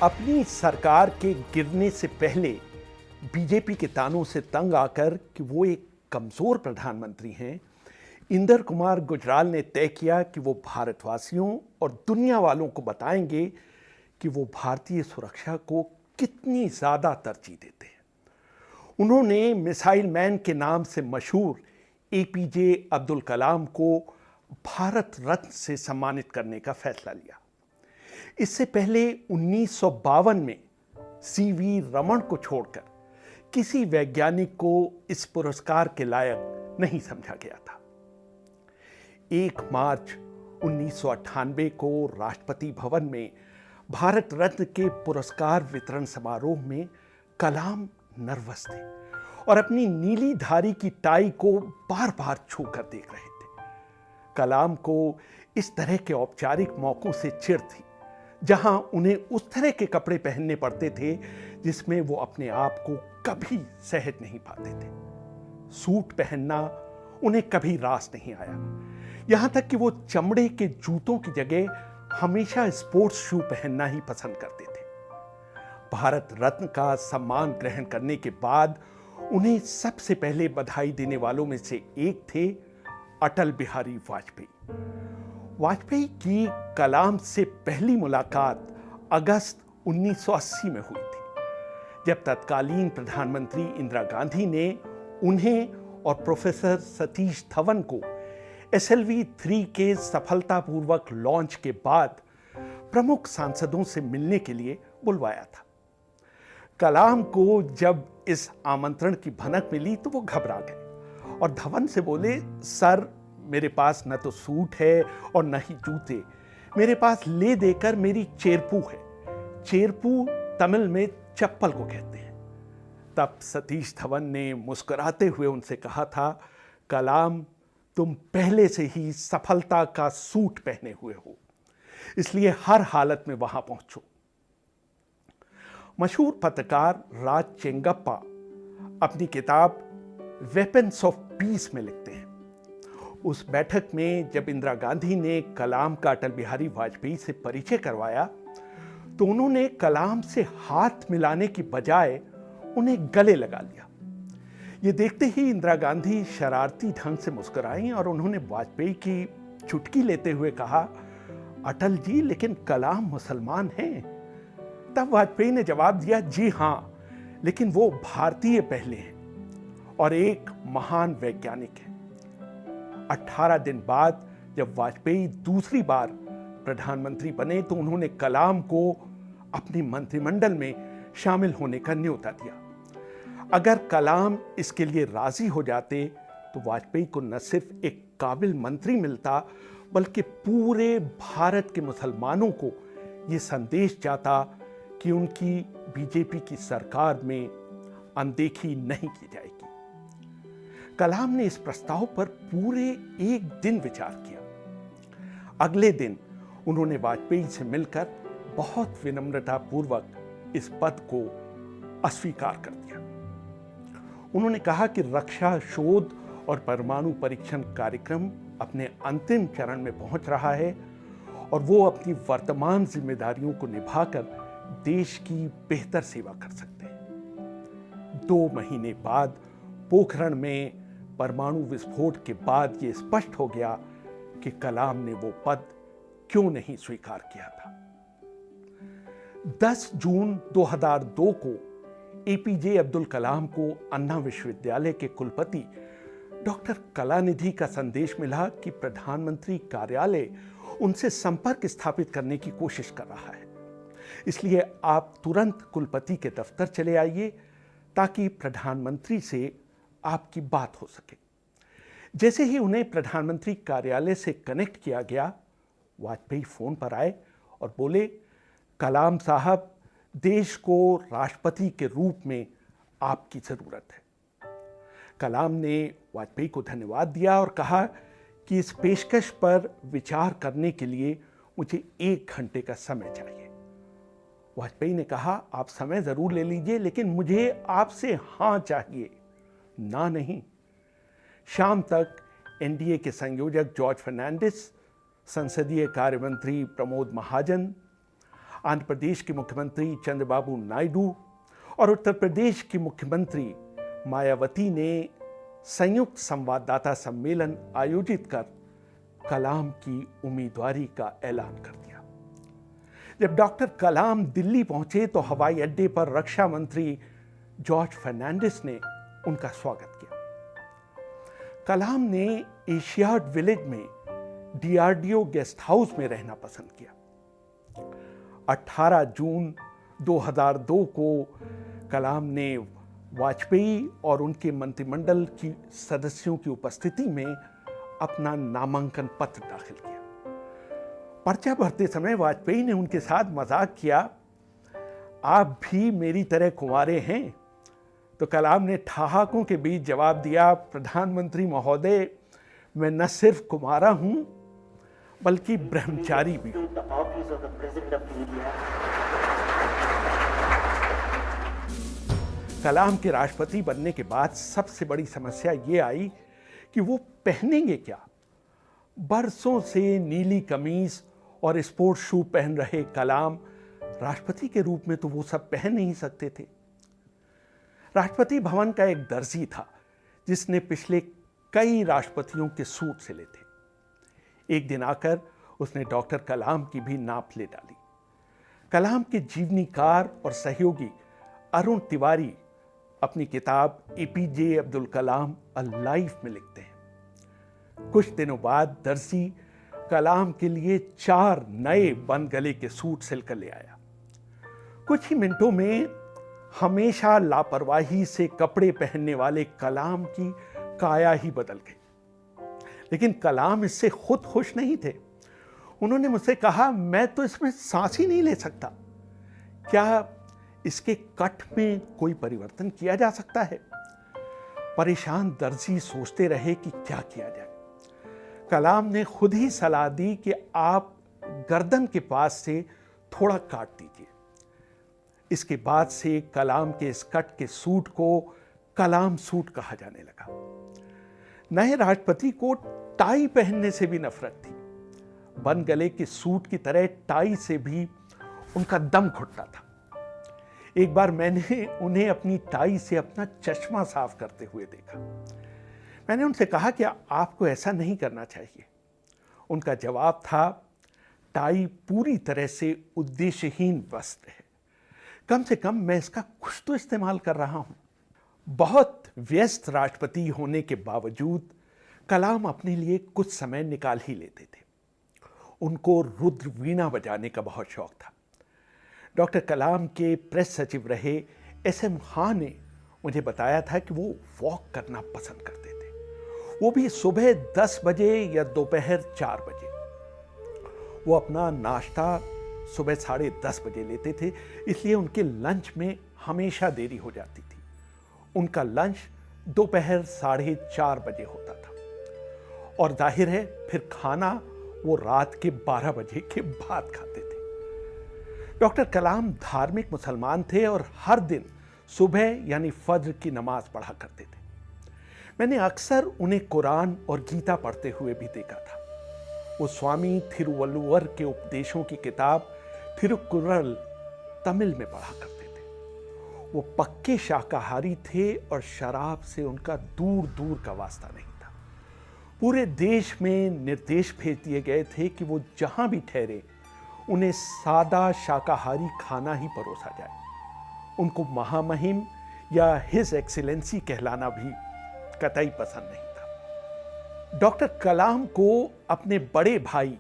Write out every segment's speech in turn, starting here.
अपनी सरकार के गिरने से पहले बीजेपी के तानों से तंग आकर कि वो एक कमजोर प्रधानमंत्री हैं, इंदर कुमार गुजराल ने तय किया कि वो भारतवासियों और दुनिया वालों को बताएंगे कि वो भारतीय सुरक्षा को कितनी ज्यादा तरजीह देते हैं। उन्होंने मिसाइल मैन के नाम से मशहूर एपीजे अब्दुल कलाम को भारत रत्न से सम्मानित करने का फैसला लिया। इससे पहले 1952 में सीवी रमन को छोड़कर किसी वैज्ञानिक को इस पुरस्कार के लायक नहीं समझा गया था। 1 मार्च 1998 को राष्ट्रपति भवन में भारत रत्न के पुरस्कार वितरण समारोह में कलाम नर्वस थे और अपनी नीली धारी की टाई को बार बार छूकर देख रहे थे। कलाम को इस तरह के औपचारिक मौकों से चिढ़ थी जहां उन्हें उस तरह के कपड़े पहनने पड़ते थे जिसमें वो अपने आप को कभी सहज नहीं पाते थे। सूट पहनना उन्हें कभी रास नहीं आया, यहां तक कि वो चमड़े के जूतों की जगह हमेशा स्पोर्ट्स शू पहनना ही पसंद करते थे। भारत रत्न का सम्मान ग्रहण करने के बाद उन्हें सबसे पहले बधाई देने वालों में से एक थे अटल बिहारी वाजपेयी। वाजपेयी की कलाम से पहली मुलाकात अगस्त 1980 में हुई थी, जब तत्कालीन प्रधानमंत्री इंदिरा गांधी ने उन्हें और प्रोफेसर सतीश धवन को SLV-3 के सफलतापूर्वक लॉन्च के बाद प्रमुख सांसदों से मिलने के लिए बुलवाया था। कलाम को जब इस आमंत्रण की भनक मिली तो वो घबरा गए और धवन से बोले, सर मेरे पास न तो सूट है और न ही जूते, मेरे पास ले देकर मेरी चेरपू है। चेरपू तमिल में चप्पल को कहते हैं। तब सतीश धवन ने मुस्कुराते हुए उनसे कहा था, कलाम तुम पहले से ही सफलता का सूट पहने हुए हो, इसलिए हर हालत में वहां पहुंचो। मशहूर पत्रकार राज चेंगप्पा अपनी किताब वेपन्स ऑफ पीस में लिखते हैं, उस बैठक में जब इंदिरा गांधी ने कलाम का अटल बिहारी वाजपेयी से परिचय करवाया तो उन्होंने कलाम से हाथ मिलाने की बजाय उन्हें गले लगा लिया। ये देखते ही इंदिरा गांधी शरारती ढंग से मुस्कुराईं और उन्होंने वाजपेयी की चुटकी लेते हुए कहा, अटल जी लेकिन कलाम मुसलमान हैं। तब वाजपेयी ने जवाब दिया, जी हां, लेकिन वो भारतीय पहले हैं और एक महान वैज्ञानिक है। 18 दिन बाद जब वाजपेयी दूसरी बार प्रधानमंत्री बने तो उन्होंने कलाम को अपनी मंत्रिमंडल में शामिल होने का न्योता दिया। अगर कलाम इसके लिए राजी हो जाते तो वाजपेयी को न सिर्फ एक काबिल मंत्री मिलता बल्कि पूरे भारत के मुसलमानों को यह संदेश जाता कि उनकी बीजेपी की सरकार में अनदेखी नहीं की जाएगी। कलाम ने इस प्रस्ताव पर पूरे एक दिन विचार किया। अगले दिन उन्होंने वाजपेयी से मिलकर बहुत विनम्रतापूर्वक इस पद को अस्वीकार कर दिया। उन्होंने कहा कि रक्षा शोध और परमाणु परीक्षण कार्यक्रम अपने अंतिम चरण में पहुंच रहा है और वो अपनी वर्तमान जिम्मेदारियों को निभाकर देश की बेहतर सेवा कर सकते हैं। 2 महीने बाद पोखरण में परमाणु विस्फोट के बाद यह स्पष्ट हो गया कि कलाम ने वो पद क्यों नहीं स्वीकार किया था। 10 जून 2002 को एपीजे अब्दुल कलाम को अन्ना विश्वविद्यालय के कुलपति डॉक्टर कलानिधि का संदेश मिला कि प्रधानमंत्री कार्यालय उनसे संपर्क स्थापित करने की कोशिश कर रहा है, इसलिए आप तुरंत कुलपति के दफ्तर चले आइए ताकि प्रधानमंत्री से आपकी बात हो सके। जैसे ही उन्हें प्रधानमंत्री कार्यालय से कनेक्ट किया गया, वाजपेयी फोन पर आए और बोले, कलाम साहब देश को राष्ट्रपति के रूप में आपकी जरूरत है। कलाम ने वाजपेयी को धन्यवाद दिया और कहा कि इस पेशकश पर विचार करने के लिए मुझे 1 घंटे का समय चाहिए। वाजपेयी ने कहा, आप समय जरूर ले लीजिए, लेकिन मुझे आपसे हां चाहिए, ना नहीं। शाम तक एनडीए के संयोजक जॉर्ज फर्नांडिस, संसदीय कार्य मंत्री प्रमोद महाजन, आंध्र प्रदेश के मुख्यमंत्री चंद्रबाबू नायडू और उत्तर प्रदेश की मुख्यमंत्री मायावती ने संयुक्त संवाददाता सम्मेलन आयोजित कर कलाम की उम्मीदवारी का ऐलान कर दिया। जब डॉक्टर कलाम दिल्ली पहुंचे तो हवाई अड्डे पर रक्षा मंत्री जॉर्ज फर्नांडिस ने उनका स्वागत किया। कलाम ने एशियाड विलेज में डीआरडीओ गेस्ट हाउस में रहना पसंद किया। 18 जून 2002 को कलाम ने वाजपेयी और उनके मंत्रिमंडल की सदस्यों की उपस्थिति में अपना नामांकन पत्र दाखिल किया। पर्चा भरते समय वाजपेयी ने उनके साथ मजाक किया, आप भी मेरी तरह कुंवारे हैं? तो कलाम ने ठहाकों के बीच जवाब दिया, प्रधानमंत्री महोदय, मैं न सिर्फ कुंवारा हूं बल्कि ब्रह्मचारी भी हूं। कलाम के राष्ट्रपति बनने के बाद सबसे बड़ी समस्या यह आई कि वो पहनेंगे क्या। बरसों से नीली कमीज और स्पोर्ट्स शू पहन रहे कलाम राष्ट्रपति के रूप में तो वो सब पहन नहीं सकते थे। राष्ट्रपति भवन का एक दर्जी था जिसने पिछले कई राष्ट्रपतियों के सूट सिले थे। एक दिन आकर उसने डॉक्टर कलाम की भी नाप ले डाली। कलाम के जीवनीकार और सहयोगी अरुण तिवारी अपनी किताब APJ Abdul Kalam a life में लिखते हैं। कुछ दिनों बाद दर्जी कलाम के लिए 4 नए बन गले के सूट सिलकर ले आया। कुछ ही मिनटों में हमेशा लापरवाही से कपड़े पहनने वाले कलाम की काया ही बदल गई। लेकिन कलाम इससे खुद खुश नहीं थे। उन्होंने मुझसे कहा, मैं तो इसमें सांस ही नहीं ले सकता। क्या इसके कट में कोई परिवर्तन किया जा सकता है? परेशान दर्जी सोचते रहे कि क्या किया जाए। कलाम ने खुद ही सलाह दी कि आप गर्दन के पास से थोड़ा काट दीजिए। इसके बाद से कलाम के इस कट के सूट को कलाम सूट कहा जाने लगा। नए राष्ट्रपति को टाई पहनने से भी नफरत थी। बन गले के सूट की तरह टाई से भी उनका दम घुटता था। एक बार मैंने उन्हें अपनी टाई से अपना चश्मा साफ करते हुए देखा। मैंने उनसे कहा कि आपको ऐसा नहीं करना चाहिए। उनका जवाब था, टाई पूरी तरह से उद्देश्यहीन वस्त्र है, कम से कम मैं इसका कुछ तो इस्तेमाल कर रहा हूं। बहुत व्यस्त राष्ट्रपति होने के बावजूद कलाम अपने लिए कुछ समय निकाल ही लेते थे। उनको रुद्र वीणा बजाने का बहुत शौक था। डॉक्टर कलाम के प्रेस सचिव रहे एसएम खान ने मुझे बताया था कि वो वॉक करना पसंद करते थे, वो भी सुबह 10 बजे या दोपहर 4 बजे। वो अपना नाश्ता सुबह 10:30 बजे लेते थे, इसलिए उनके लंच में हमेशा देरी हो जाती थी। उनका लंच दोपहर 4:30 बजे होता था और जाहिर है फिर खाना वो रात के 12 बजे के बाद खाते थे। डॉक्टर कलाम धार्मिक मुसलमान थे और हर दिन सुबह यानी फज्र की नमाज पढ़ा करते थे। मैंने अक्सर उन्हें कुरान और गीता पढ़ते हुए भी देखा था। वो स्वामी थिरुवल्लुवर के उपदेशों की किताब थिरुकुरल तमिल में पढ़ा करते थे। वो पक्के शाकाहारी थे और शराब से उनका दूर दूर का वास्ता नहीं था। पूरे देश में निर्देश भेज दिए गए थे कि वो जहां भी ठहरे उन्हें सादा शाकाहारी खाना ही परोसा जाए। उनको महामहिम या हिज एक्सीलेंसी कहलाना भी कतई पसंद नहीं था। डॉक्टर कलाम को अपने बड़े भाई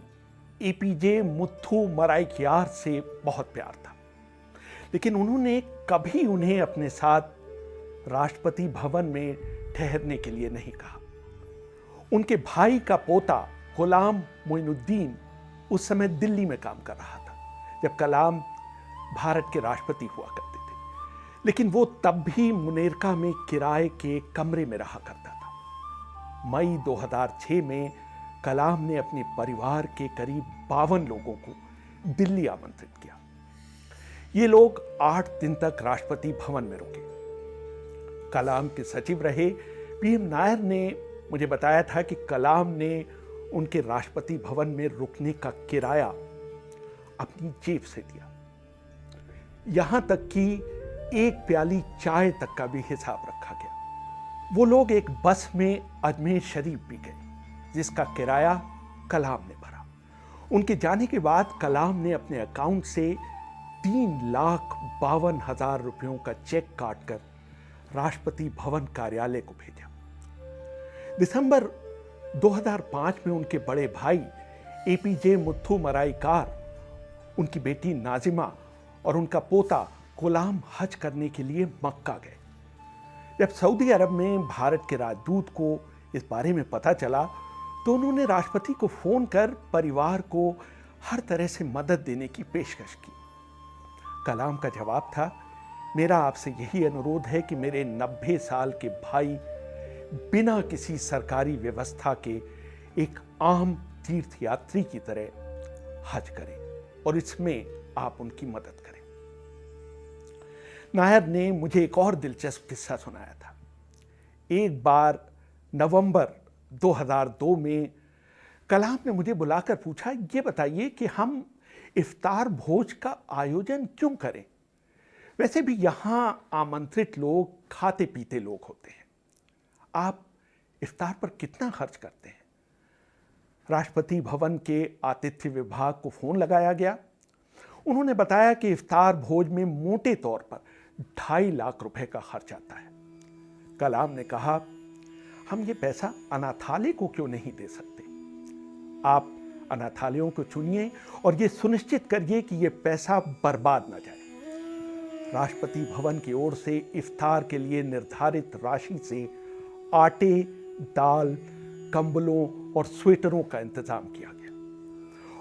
एपीजे मुथु मराइकियार से बहुत प्यार था, लेकिन उन्होंने कभी उन्हें अपने साथ राष्ट्रपति भवन में ठहरने के लिए नहीं कहा। उनके भाई का पोता गुलाम मोइनुद्दीन उस समय दिल्ली में काम कर रहा था जब कलाम भारत के राष्ट्रपति हुआ करते थे, लेकिन वो तब भी मुनेरका में किराए के कमरे में रहा करता था। मई 2006 में कलाम ने अपने परिवार के करीब 52 लोगों को दिल्ली आमंत्रित किया। ये लोग 8 दिन तक राष्ट्रपति भवन में रुके। कलाम के सचिव रहे पीएम नायर ने मुझे बताया था कि कलाम ने उनके राष्ट्रपति भवन में रुकने का किराया अपनी जेब से दिया। यहां तक कि एक प्याली चाय तक का भी हिसाब रखा गया। वो लोग एक बस में अजमेर शरीफ भी गए, जिसका किराया कलाम ने भरा। उनके जाने के बाद कलाम ने अपने अकाउंट से 3,52,000 रुपयों का चेक काटकर राष्ट्रपति भवन कार्यालय को भेजा। दिसंबर 2005 में उनके बड़े भाई एपीजे मुथुमराईकार, उनकी बेटी नाजिमा और उनका पोता गुलाम हज करने के लिए मक्का गए। जब सऊदी अरब में भारत के राजदूत को इस बारे में पता चला तो उन्होंने राष्ट्रपति को फोन कर परिवार को हर तरह से मदद देने की पेशकश की। कलाम का जवाब था, मेरा आपसे यही अनुरोध है कि मेरे 90 साल के भाई बिना किसी सरकारी व्यवस्था के एक आम तीर्थयात्री की तरह हज करें और इसमें आप उनकी मदद करें। नायब ने मुझे एक और दिलचस्प किस्सा सुनाया था। एक बार नवंबर 2002 में कलाम ने मुझे बुलाकर पूछा, ये बताइए कि हम इफ्तार भोज का आयोजन क्यों करें? वैसे भी यहां आमंत्रित लोग खाते पीते लोग होते हैं, आप इफ्तार पर कितना खर्च करते हैं? राष्ट्रपति भवन के आतिथ्य विभाग को फोन लगाया गया। उन्होंने बताया कि इफ्तार भोज में मोटे तौर पर 2.5 लाख रुपए का खर्च आता है। कलाम ने कहा, हम ये पैसा अनाथालय को क्यों नहीं दे सकते? आप अनाथालयों को चुनिए और ये सुनिश्चित करिए कि ये पैसा बर्बाद न जाए। राष्ट्रपति भवन की ओर से इफ्तार के लिए निर्धारित राशि से आटे, दाल, कंबलों और स्वेटरों का इंतजाम किया गया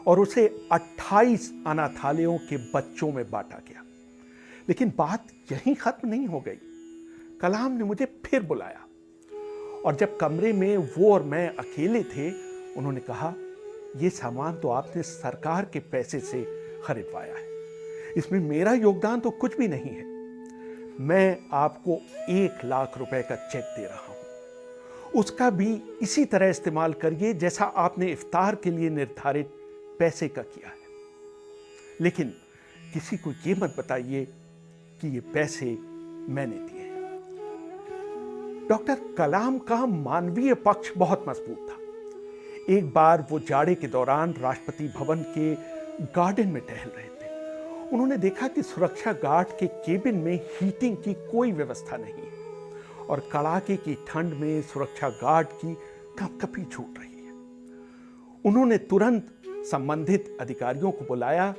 और उसे 28 अनाथालयों के बच्चों में बांटा गया। लेकिन बात यहीं खत्म नहीं हो गई। कलाम ने मुझे फिर बुलाया और जब कमरे में वो और मैं अकेले थे, उन्होंने कहा, ये सामान तो आपने सरकार के पैसे से खरीदवाया है, इसमें मेरा योगदान तो कुछ भी नहीं है। मैं आपको 1 लाख रुपए का चेक दे रहा हूं, उसका भी इसी तरह इस्तेमाल करिए जैसा आपने इफ्तार के लिए निर्धारित पैसे का किया है। लेकिन किसी को ये मत बताइए कि ये पैसे मैंने दिए हैं। डॉक्टर कलाम का मानवीय पक्ष बहुत मजबूत था। एक बार वो जाड़े के दौरान राष्ट्रपति भवन के गार्डन में टहल रहे थे। उन्होंने देखा कि सुरक्षा गार्ड के केबिन में हीटिंग की कोई व्यवस्था नहीं है और कड़ाके की ठंड में सुरक्षा गार्ड की कपकपी छूट रही है। उन्होंने तुरंत संबंधित अधिकारियों को बुलाया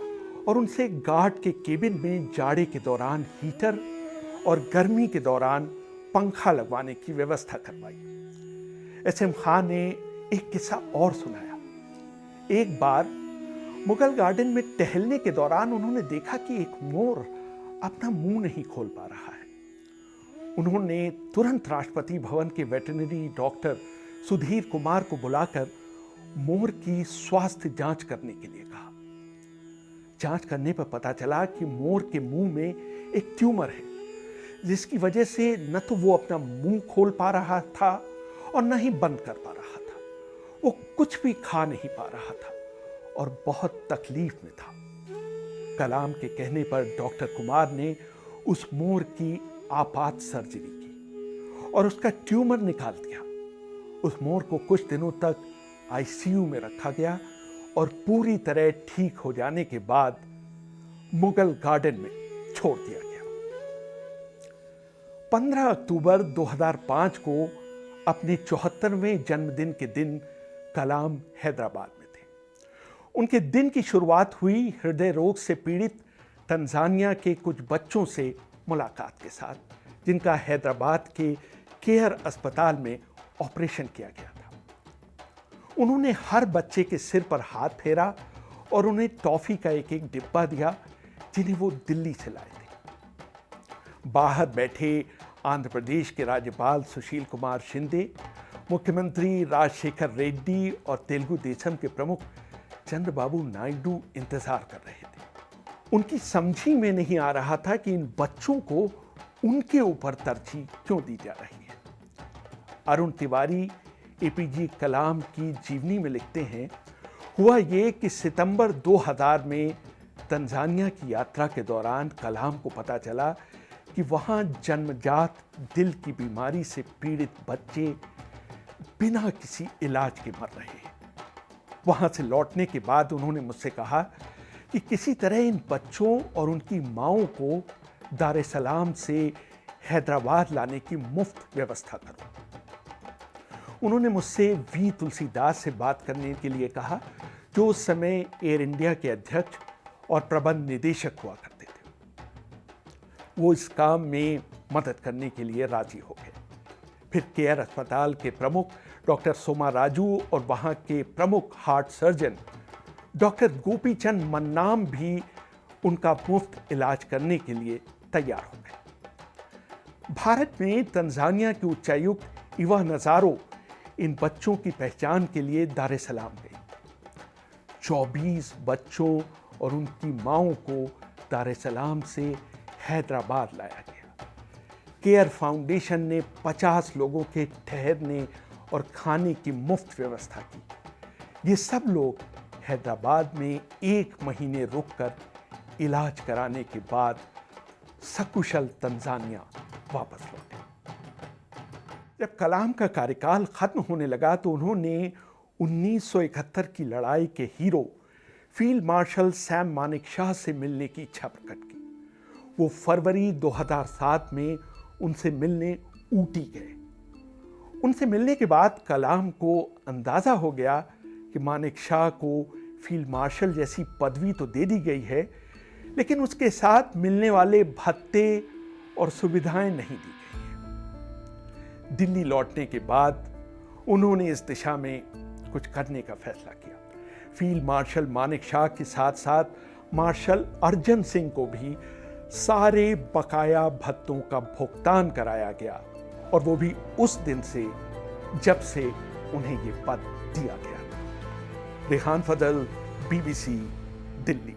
और उनसे गार्ड के केबिन में जाड़े के दौरान हीटर और गर्मी के दौरान पंखा लगवाने की व्यवस्था करवाई। एसएम खान ने एक किस्सा और सुनाया। एक बार मुगल गार्डन में टहलने के दौरान उन्होंने देखा कि एक मोर अपना मुंह नहीं खोल पा रहा है। उन्होंने तुरंत राष्ट्रपति भवन के वेटरनरी डॉक्टर सुधीर कुमार को बुलाकर मोर की स्वास्थ्य जांच करने के लिए कहा। जांच करने पर पता चला कि मोर के मुंह में एक ट्यूमर है, जिसकी वजह से न तो वो अपना मुंह खोल पा रहा था और न ही बंद कर पा रहा था। वो कुछ भी खा नहीं पा रहा था और बहुत तकलीफ में था। कलाम के कहने पर डॉक्टर कुमार ने उस मोर की आपात सर्जरी की और उसका ट्यूमर निकाल दिया। उस मोर को कुछ दिनों तक आईसीयू में रखा गया और पूरी तरह ठीक हो जाने के बाद मुगल गार्डन में छोड़ दिया गया। 15 अक्टूबर 2005 को अपने 74वें जन्मदिन के दिन कलाम हैदराबाद में थे। उनके दिन की शुरुआत हुई हृदय रोग से पीड़ित तंजानिया के कुछ बच्चों से मुलाकात के साथ, जिनका हैदराबाद के केयर अस्पताल में ऑपरेशन किया गया था। उन्होंने हर बच्चे के सिर पर हाथ फेरा और उन्हें टॉफी का एक एक डिब्बा दिया, जिन्हें वो दिल्ली से लाए थे। बाहर बैठे आंध्र प्रदेश के राज्यपाल सुशील कुमार शिंदे, मुख्यमंत्री राजशेखर रेड्डी और तेलुगु देशम के प्रमुख चंद्रबाबू नायडू इंतजार कर रहे थे। उनकी समझी में नहीं आ रहा था कि इन बच्चों को उनके ऊपर तरजीह क्यों दी जा रही है। अरुण तिवारी एपीजे कलाम की जीवनी में लिखते हैं, हुआ ये कि सितंबर 2000 में तंजानिया की यात्रा के दौरान कलाम को पता चला कि वहाँ जन्मजात दिल की बीमारी से पीड़ित बच्चे बिना किसी इलाज के मर रहे हैं। वहाँ से लौटने के बाद उन्होंने मुझसे कहा कि किसी तरह इन बच्चों और उनकी माँओं को दार ए सलाम से हैदराबाद लाने की मुफ्त व्यवस्था करो। उन्होंने मुझसे वी तुलसीदास से बात करने के लिए कहा, जो उस समय एयर इंडिया के अध्यक्ष और प्रबंध निदेशक हुआ करते थे। वो इस काम में मदद करने के लिए राजी हो गए। फिर केयर अस्पताल के प्रमुख डॉक्टर सोमा राजू और वहाँ के प्रमुख heart surgeon doctor Gopichand Mannam भी उनका मुफ्त इलाज करने के लिए तैयार हो गए। भारत में तंजानिया के उच्चायुक्त इवा नजारो इन बच्चों की पहचान के लिए दार ए सलाम गई। 24 बच्चों और उनकी माँओं को दार ए सलाम से हैदराबाद लाया गया। केयर फाउंडेशन ने 50 लोगों के ठहरने और खाने की मुफ्त व्यवस्था की। ये सब लोग हैदराबाद में 1 महीने रुककर इलाज कराने के बाद सकुशल तंजानिया वापस लौटे। जब कलाम का कार्यकाल खत्म होने लगा तो उन्होंने 1971 की लड़ाई के hero field marshal Sam Manekshaw से मिलने की इच्छा प्रकट की। वो फरवरी 2007 में उनसे मिलने ऊटी गए। उनसे मिलने के बाद कलाम को अंदाजा हो गया कि मानेकशॉ को फील्ड मार्शल जैसी पदवी तो दे दी गई है, लेकिन उसके साथ मिलने वाले भत्ते और सुविधाएं नहीं दी गई हैं। दिल्ली लौटने के बाद उन्होंने इस दिशा में कुछ करने का फैसला किया। फील्ड मार्शल मानेकशॉ के साथ साथ मार्शल अर्जन सिंह को भी सारे बकाया भत्तों का भुगतान कराया गया, और वो भी उस दिन से जब से उन्हें ये पद दिया गया। रेहान फजल, BBC, दिल्ली।